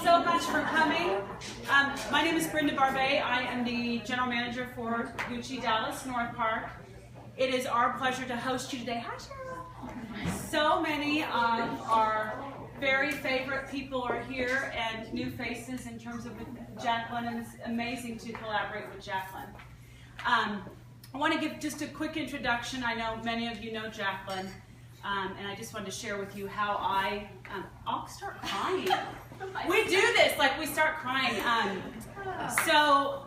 so much for coming. My name is Brenda Barbet. I am the General Manager for Gucci Dallas North Park. It is our pleasure to host you today. Hi, Cheryl. So many of our very favorite people are here and new faces in terms of Jacqueline, and it's amazing to collaborate with Jacqueline. I want to give just a quick introduction. I know many of you know Jacqueline, and I just wanted to share with you how I'll start crying. We do this, like we start crying. So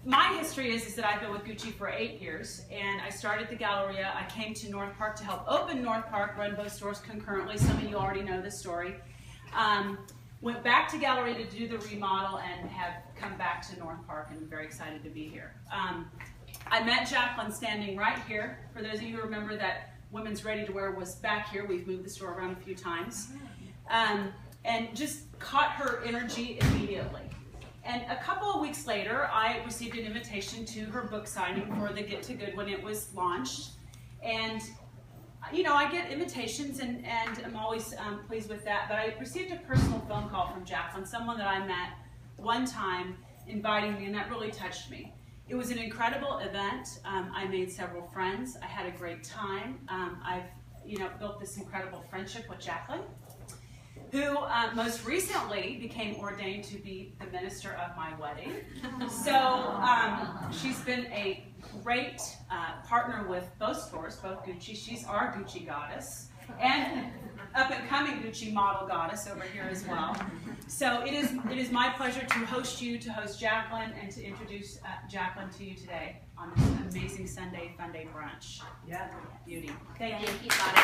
my history is that I've been with Gucci for 8 years, and I started the Galleria. I came to North Park to help open North Park, run both stores concurrently. Some of you already know this story. Went back to Galleria to do the remodel and have come back to North Park, and I'm very excited to be here. I met Jacqueline standing right here. For those of you who remember that Women's Ready to Wear was back here. We've moved the store around a few times. And just caught her energy immediately. And a couple of weeks later, I received an invitation to her book signing for the Get to Good when it was launched. And, you know, I get invitations and I'm always pleased with that. But I received a personal phone call from Jacqueline, someone that I met one time, inviting me, and that really touched me. It was an incredible event. I made several friends. I had a great time. I've, built this incredible friendship with Jacqueline, who most recently became ordained to be the minister of my wedding. So she's been a great partner with both stores, both Gucci. She's our Gucci goddess, and up-and-coming Gucci model goddess over here as well. So it is my pleasure to host Jacqueline, and to introduce Jacqueline to you today on this amazing Sunday Fun Day brunch. Yeah, beauty. Thank you. Thank you, goddess.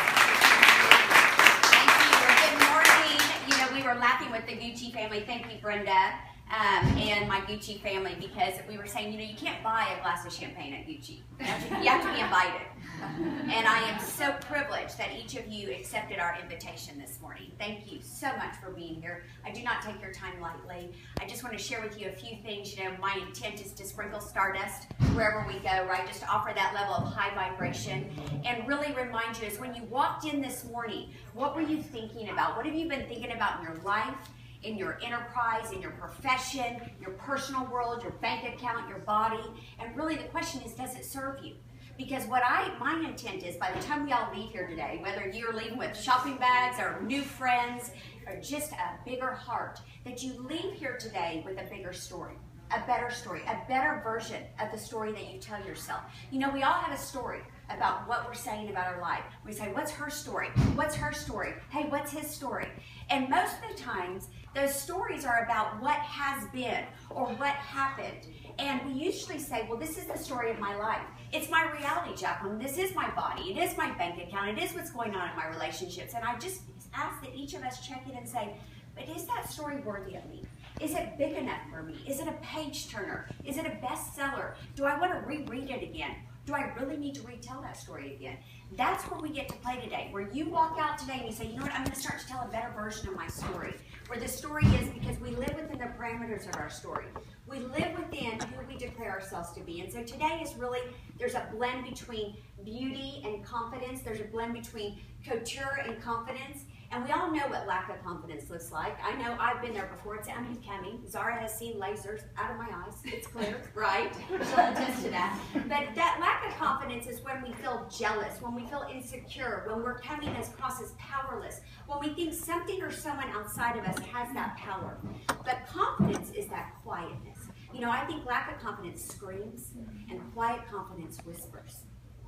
Good morning. We were laughing with the Gucci family. Thank you, Brenda, and my Gucci family, because we were saying, you can't buy a glass of champagne at Gucci. You have to be invited. And I am so privileged that each of you accepted our invitation this morning. Thank you so much for being here. I do not take your time lightly. I just want to share with you a few things. My intent is to sprinkle stardust wherever we go, right? Just to offer that level of high vibration and really remind you, as when you walked in this morning, what were you thinking about? What have you been thinking about in your life, in your enterprise, in your profession, your personal world, your bank account, your body? And really the question is, does it serve you? Because my intent is, by the time we all leave here today, whether you're leaving with shopping bags or new friends or just a bigger heart, that you leave here today with a bigger story, a better version of the story that you tell yourself. We all have a story about what we're saying about our life. We say, what's her story? What's her story? Hey, what's his story? And most of the times, those stories are about what has been or what happened. And we usually say, well, this is the story of my life. It's my reality, Jacqueline. This is my body. It is my bank account. It is what's going on in my relationships. And I just ask that each of us check in and say, but is that story worthy of me? Is it big enough for me? Is it a page turner? Is it a bestseller? Do I want to reread it again? Do I really need to retell that story again? That's where we get to play today, where you walk out today and you say, you know what, I'm going to start to tell a better version of my story. Where the story is, because we live within the parameters of our story. We live within who we declare ourselves to be. And so today is really, there's a blend between beauty and confidence. There's a blend between couture and confidence. And we all know what lack of confidence looks like. I know I've been there before. It's unbecoming. Zara has seen lasers out of my eyes. It's clear, right? She'll attest to that. But that lack of confidence is when we feel jealous, when we feel insecure, when we're coming across as powerless, when we think something or someone outside of us has that power. But confidence is that quietness. I think lack of confidence screams and quiet confidence whispers,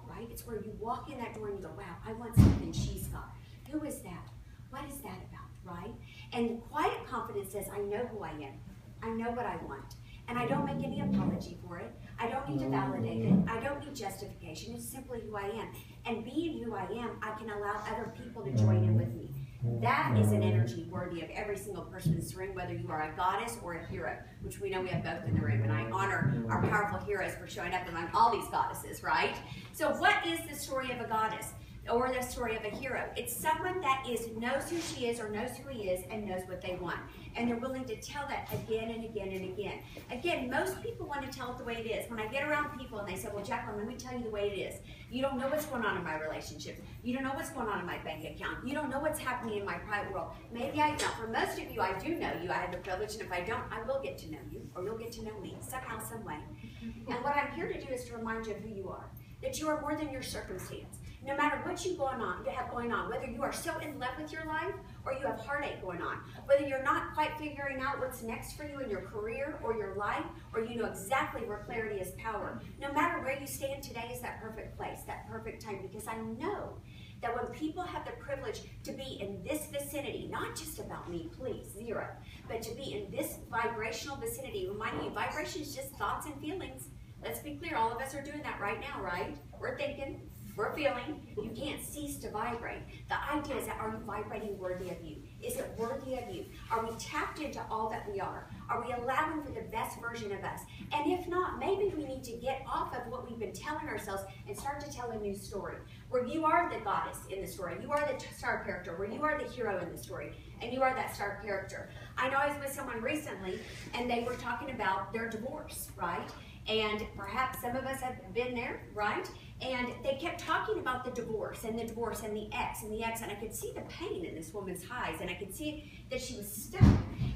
right? It's where you walk in that door and you go, wow, I want something she's got. Who is that? What is that about, right? And quiet confidence says, I know who I am. I know what I want. And I don't make any apology for it. I don't need to validate it. I don't need justification. It's simply who I am. And being who I am, I can allow other people to join in with me. That is an energy worthy of every single person in this room, whether you are a goddess or a hero, which we know we have both in the room. And I honor our powerful heroes for showing up among all these goddesses, right? So what is the story of a goddess? or the story of a hero. It's someone that knows who she is or knows who he is and knows what they want. And they're willing to tell that again and again and again. Again, most people want to tell it the way it is. When I get around people and they say, well, Jacqueline, let me tell you the way it is. You don't know what's going on in my relationship. You don't know what's going on in my bank account. You don't know what's happening in my private world. Maybe I don't. For most of you, I do know you. I have the privilege, and if I don't, I will get to know you, or you'll get to know me somehow, some way. And what I'm here to do is to remind you of who you are, that you are more than your circumstance. No matter what you have going on, whether you are so in love with your life or you have heartache going on, whether you're not quite figuring out what's next for you in your career or your life, or you know exactly where clarity is power, no matter where you stand today is that perfect place, that perfect time, because I know that when people have the privilege to be in this vicinity, not just about me, please, zero, but to be in this vibrational vicinity, reminding you, vibration is just thoughts and feelings. Let's be clear, all of us are doing that right now, right? We're thinking, we're feeling. You can't cease to vibrate. The idea is that, are you vibrating worthy of you? Is it worthy of you? Are we tapped into all that we are? Are we allowing for the best version of us? And if not, maybe we need to get off of what we've been telling ourselves and start to tell a new story, where you are the goddess in the story, you are the star character, where you are the hero in the story, and you are that star character. I know I was with someone recently, and they were talking about their divorce, right? And perhaps some of us have been there, right? And they kept talking about the divorce and the divorce and the ex and the ex, and I could see the pain in this woman's eyes, and I could see that she was stuck.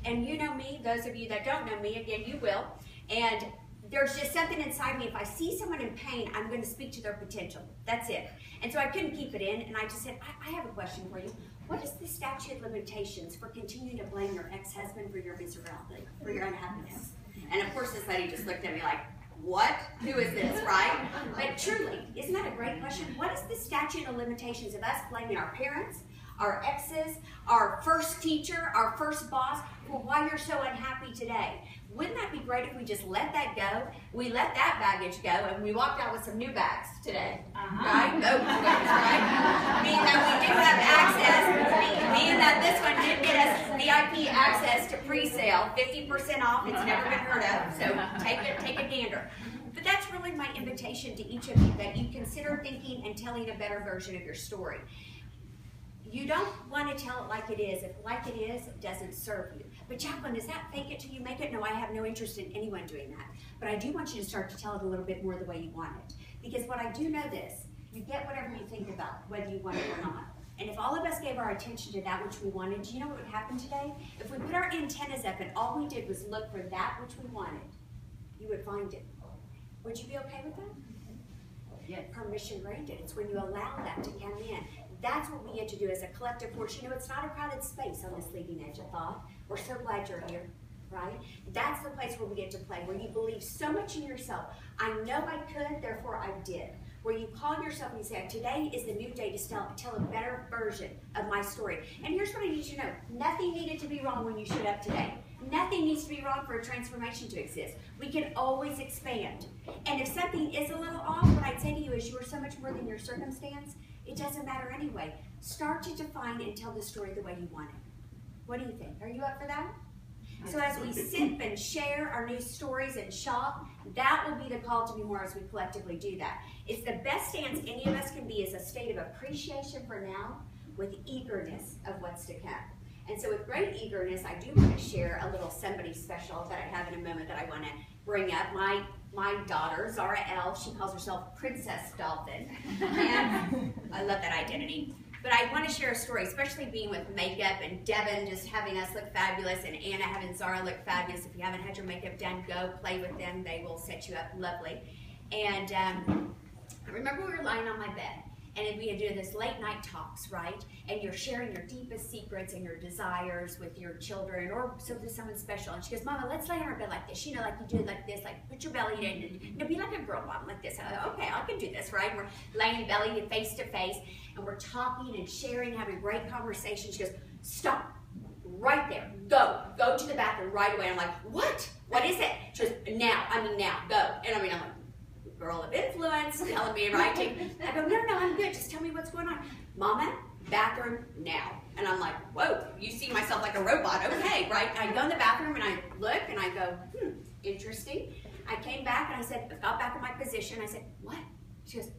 And you know me, those of you that don't know me, again, you will. And there's just something inside me. If I see someone in pain, I'm going to speak to their potential. That's it. And so I couldn't keep it in, and I just said, I have a question for you. What is the statute of limitations for continuing to blame your ex-husband for your miserability, for your unhappiness? And of course, this lady just looked at me like, what? Who is this, right? But truly, isn't that a great question? What is the statute of limitations of us blaming our parents, our exes, our first teacher, our first boss, for why you're so unhappy today? Wouldn't that be great if we just let that go? We let that baggage go, and we walked out with some new bags today, right? Oh, right? Meaning that we do have access, meaning that this one did get us VIP access to pre-sale, 50% off. It's never been heard of, so take a gander. But that's really my invitation to each of you, that you consider thinking and telling a better version of your story. You don't want to tell it like it is. If like it is, it doesn't serve you. But Jacqueline, is that fake it till you make it? No, I have no interest in anyone doing that. But I do want you to start to tell it a little bit more the way you want it. Because what I do know this, you get whatever you think about, whether you want it or not. And if all of us gave our attention to that which we wanted, do you know what would happen today? If we put our antennas up and all we did was look for that which we wanted, you would find it. Would you be okay with that? Yes. Permission granted. It's when you allow that to come in. That's what we get to do as a collective force. You know, it's not a crowded space on this leading edge of thought. We're so glad you're here, right? That's the place where we get to play, where you believe so much in yourself. I know I could, therefore I did. Where you call yourself and you say, today is the new day to tell a better version of my story. And here's what I need you to know. Nothing needed to be wrong when you showed up today. Nothing needs to be wrong for a transformation to exist. We can always expand. And if something is a little off, what I'd say to you is you are so much more than your circumstance. It doesn't matter anyway. Start to define and tell the story the way you want it. What do you think? Are you up for that? So as we sip and share our new stories and shop, that will be the call to be more as we collectively do that. It's the best stance any of us can be, is a state of appreciation for now with eagerness of what's to come. And so with great eagerness, I do want to share a little somebody special that I have in a moment that I want to bring up. My daughter, Zara L., she calls herself Princess Dolphin. And I love that identity. But I want to share a story, especially being with makeup and Devin just having us look fabulous and Anna having Zara look fabulous. If you haven't had your makeup done, go play with them. They will set you up lovely. And I remember we were lying on my bed. And we do this late night talks, right? And you're sharing your deepest secrets and your desires with your children or with someone special. And she goes, Mama, let's lay on our bed like this. You know, like you do like this, like put your belly in and you know, be like a girl mom like this. And I go, okay, I can do this, right? And we're laying belly face to face and we're talking and sharing, having great conversation. She goes, stop, right there, go to the bathroom right away. And I'm like, what? What is it? She goes, now, go. And I'm like, girl of influence, telling me writing. I go, no, I'm good. Just tell me what's going on. Mama, bathroom now. And I'm like, whoa, you see myself like a robot. Okay, right? I go in the bathroom and I look and I go, interesting. I came back and I got back in my position. I said, what? She goes,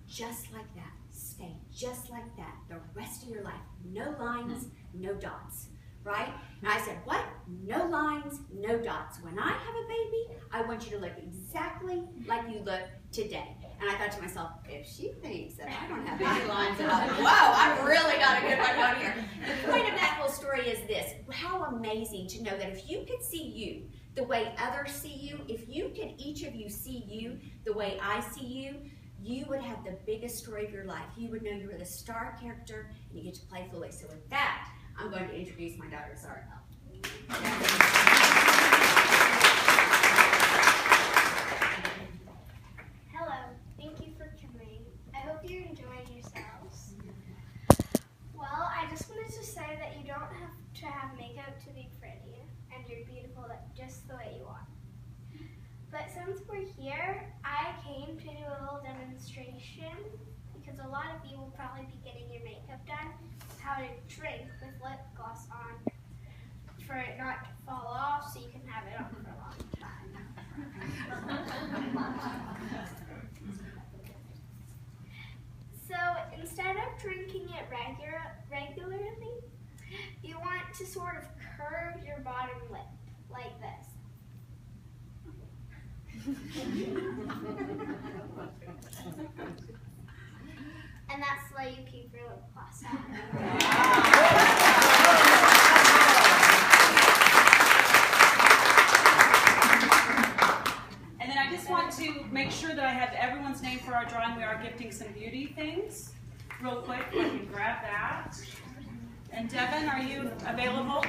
just like that, stay just like that the rest of your life. No lines, no dots, right? And I said, what? No lines, no dots. When I have a baby, I want you to look exactly like you look today. And I thought to myself, if she thinks that I don't have any lines at all, whoa, I've really got a good one going here. The point of that whole story is this: how amazing to know that if you could see you the way others see you, if you could, each of you see you the way I see you, you would have the biggest story of your life. You would know you were the star character, and you get to play fully. So with that, I'm going to introduce my daughter, Zara. Hello, thank you for coming. I hope you're enjoying yourselves. Well, I just wanted to say that you don't have to have makeup to be pretty, and you're beautiful just the way you are. But since we're here, I came to do a little demonstration, because a lot of you will probably be getting your makeup done, how to drink with lip gloss on, for it not to fall off, so you can have it on for a long time. So instead of drinking it regularly, you want to sort of curve your bottom lip like this. And that's the way you keep your lip gloss on. And then I just want to make sure that I have everyone's name for our drawing. We are gifting some beauty things. Real quick, I can grab that. And Devin, are you available?